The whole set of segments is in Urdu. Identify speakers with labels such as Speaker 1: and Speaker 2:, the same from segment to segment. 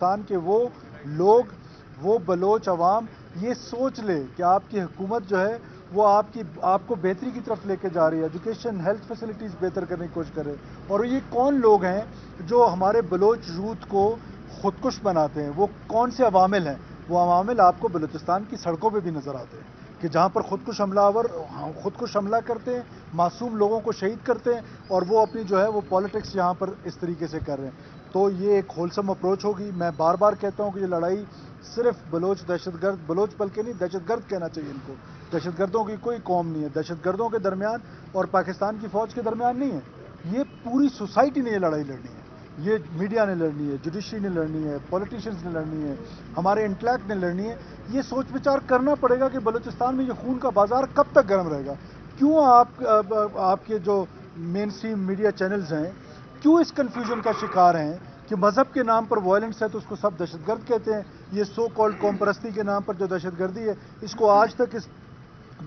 Speaker 1: پاکستان کے وہ لوگ، وہ بلوچ عوام یہ سوچ لے کہ آپ کی حکومت جو ہے وہ آپ کو بہتری کی طرف لے کے جا رہی ہے، ایجوکیشن ہیلتھ فیسلٹیز بہتر کرنے کی کوشش کرے. اور یہ کون لوگ ہیں جو ہمارے بلوچ یوتھ کو خودکش بناتے ہیں؟ وہ کون سے عوامل ہیں؟ وہ عوامل آپ کو بلوچستان کی سڑکوں پہ بھی نظر آتے ہیں کہ جہاں پر خودکش حملہ کرتے ہیں، معصوم لوگوں کو شہید کرتے ہیں، اور وہ اپنی جو ہے وہ پالیٹکس یہاں پر اس طریقے سے کر رہے ہیں. تو یہ ایک ہولسم اپروچ ہوگی. میں بار بار کہتا ہوں کہ یہ لڑائی صرف بلوچ دہشت گرد، بلوچ بلکہ نہیں دہشت گرد کہنا چاہیے ان کو. دہشت گردوں کی کوئی قوم نہیں ہے. دہشت گردوں کے درمیان اور پاکستان کی فوج کے درمیان نہیں ہے. یہ پوری سوسائٹی نے یہ لڑائی لڑنی ہے. یہ میڈیا نے لڑنی ہے، جوڈیشری نے لڑنی ہے، پولیٹیشینز نے لڑنی ہے، ہمارے انٹلیکٹ نے لڑنی ہے. یہ سوچ وچار کرنا پڑے گا کہ بلوچستان میں یہ خون کا بازار کب تک گرم رہے گا. کیوں آپ کے جو مین اسٹریم میڈیا چینلز ہیں کیوں اس کنفیوژن کا شکار ہیں کہ مذہب کے نام پر وائلنس ہے تو اس کو سب دہشت گرد کہتے ہیں؟ یہ سو کالڈ قوم پرستی کے نام پر جو دہشت گردی ہے، اس کو آج تک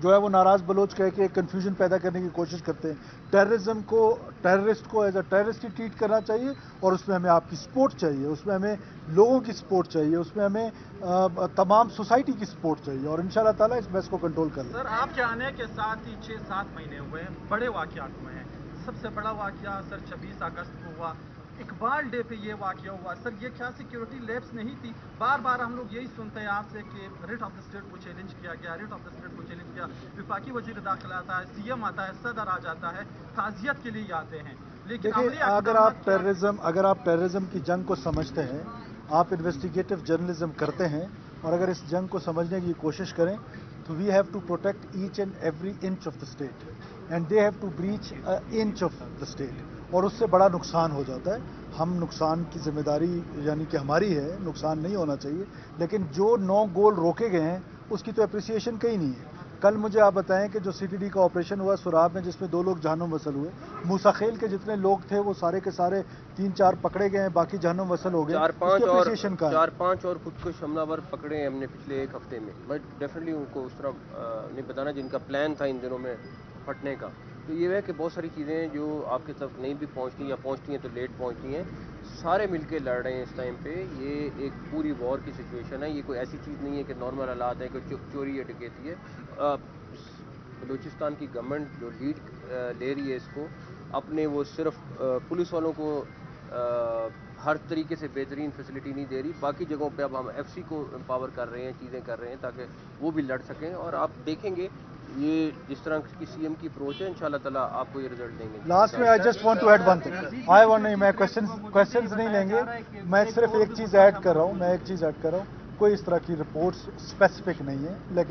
Speaker 1: جو ہے وہ ناراض بلوچ کہہ کے کنفیوژن پیدا کرنے کی کوشش کرتے ہیں. ٹیررسٹ کو ایز اے ٹیررسٹ ہی ٹریٹ کرنا چاہیے، اور اس میں ہمیں آپ کی سپورٹ چاہیے، اس میں ہمیں لوگوں کی سپورٹ چاہیے، اس میں ہمیں تمام سوسائٹی کی سپورٹ چاہیے، اور انشاءاللہ تعالیٰ اس بحث کو کنٹرول کر لیں.
Speaker 2: سر، آپ کے آنے کے ساتھ ہی 6-7 مہینے ہوئے ہیں، بڑے واقعات ہوئے ہیں. سب سے بڑا واقعہ سر 26 اگست کو ہوا. اقبال ڈے پہ یہ واقعہ ہوا. سر یہ کیا سیکیورٹی لیپس نہیں تھی؟ بار بار ہم لوگ یہی سنتے ہیں آپ سے کہ ریٹ آف دا اسٹیٹ کو چیلنج کیا گیا، ریٹ آف دا اسٹیٹ کو چیلنج کیا. وفاقی وزیر داخلہ آتا ہے، سی ایم آتا ہے، صدر آ جاتا ہے، تعزیت کے لیے آتے ہیں، لیکن عملی
Speaker 1: اگر
Speaker 2: اقدامات
Speaker 1: آپ ٹیررزم کی جنگ کو سمجھتے ہیں، آپ انویسٹیگیٹو جرنلزم کرتے ہیں، اور اگر اس جنگ کو سمجھنے کی کوشش کریں تو we have to protect each and every inch of the state, and they have to breach inch of the state, اور اس سے بڑا نقصان ہو جاتا ہے. ہم نقصان کی ذمہ داری یعنی کہ ہماری ہے، نقصان نہیں ہونا چاہیے، لیکن جو 9 گول روکے گئے ہیں اس کی تو اپریسیشن کہیں نہیں ہے. کل مجھے آپ بتائیں کہ جو سی ٹی ڈی کا آپریشن ہوا سراب میں، جس میں 2 لوگ جہنم وصل ہوئے، موسیٰ خیل کے جتنے لوگ تھے وہ سارے کے سارے 3-4 پکڑے گئے ہیں، باقی جہنم وصل ہو گئے. اس کی اپریسیشن کا
Speaker 3: 4-5 اور خودکش حملہ ور پکڑے ہیں ہم نے پچھلے 1 ہفتے میں، بٹ ڈیفینیٹلی ان کو اس طرح نہیں بتانا جن کا پلان تھا ان دنوں میں پھٹنے کا. تو یہ ہے کہ بہت ساری چیزیں ہیں جو آپ کے تک نہیں بھی پہنچتی، یا پہنچتی ہیں تو لیٹ پہنچتی ہیں. سارے مل کے لڑ رہے ہیں اس ٹائم پہ. یہ ایک پوری وار کی سچویشن ہے. یہ کوئی ایسی چیز نہیں ہے کہ نارمل حالات ہے کہ چوری یا ڈکیتی ہے. بلوچستان کی گورنمنٹ جو لیڈ لے رہی ہے اس کو اپنے، وہ صرف پولیس والوں کو ہر طریقے سے بہترین فیسلٹی نہیں دے رہی. باقی جگہوں پہ اب ہم ایف سی کو امپاور کر رہے ہیں، چیزیں کر رہے ہیں تاکہ وہ بھی لڑ سکیں. اور آپ دیکھیں گے یہ جس طرح کی سی ایم کی اپروچ ہے، انشاءاللہ تعالیٰ آپ کو یہ رزلٹ دیں گے.
Speaker 1: لاسٹ میں I just want to add one thing. نہیں، میں کوشچنز نہیں لیں گے، میں صرف ایک چیز ایڈ کر رہا ہوں. کوئی اس طرح کی رپورٹس اسپیسیفک نہیں ہے، لیکن